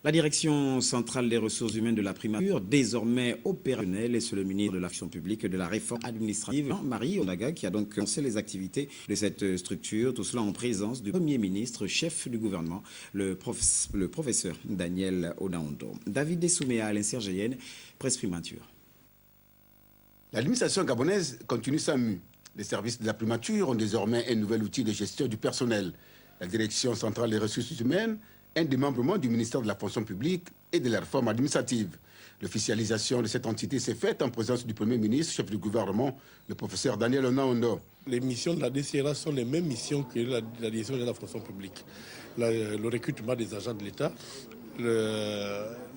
La direction centrale des ressources humaines de la primature, désormais opérationnelle, et c'est le ministre de la fonction publique et de la réforme administrative, Jean-Marie Onaga, qui a donc lancé les activités de cette structure, tout cela en présence du Premier ministre, chef du gouvernement, le professeur Daniel Onaondo. David Dessouméa, Alain Sergeyenne, Presse Primature. L'administration gabonaise continue sa mue. Les services de la primature ont désormais un nouvel outil de gestion du personnel. La direction centrale des ressources humaines, un démembrement du ministère de la fonction publique et de la réforme administrative. L'officialisation de cette entité s'est faite en présence du Premier ministre, chef du gouvernement, le professeur Daniel Onaondo. Les missions de la DCRA sont les mêmes missions que la direction de la fonction publique. Le recrutement des agents de l'État,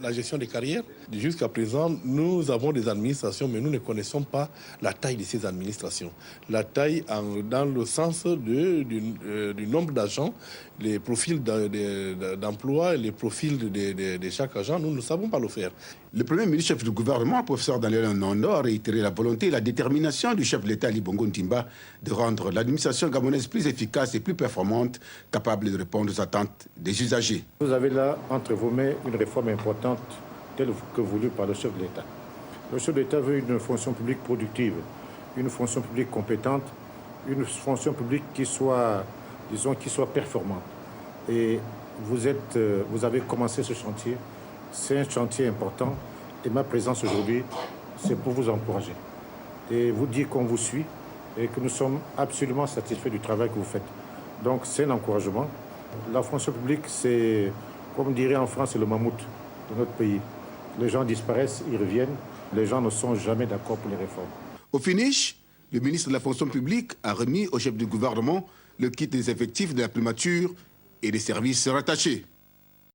la gestion des carrières. Jusqu'à présent, nous avons des administrations, mais nous ne connaissons pas la taille de ces administrations. La taille dans le sens du nombre d'agents, les profils d'emploi, les profils de chaque agent, nous ne savons pas le faire. Le Premier ministre, chef du gouvernement, le professeur Daniel Onaondo, a réitéré la volonté et la détermination du chef de l'État, Ali Bongo Ndimba, de rendre l'administration gabonaise plus efficace et plus performante, capable de répondre aux attentes des usagers. Vous avez là entre vos mains une réforme importante telle que voulue par le chef de l'État. Le chef de l'État veut une fonction publique productive, une fonction publique compétente, une fonction publique qui soit, disons, qui soit performante. Et vous avez commencé ce chantier. C'est un chantier important et ma présence aujourd'hui, c'est pour vous encourager et vous dire qu'on vous suit et que nous sommes absolument satisfaits du travail que vous faites. Donc c'est un encouragement. La fonction publique, c'est, comme on dirait en France, c'est le mammouth de notre pays. Les gens disparaissent, ils reviennent. Les gens ne sont jamais d'accord pour les réformes. Au finish, le ministre de la fonction publique a remis au chef du gouvernement le kit des effectifs de la primature et des services rattachés.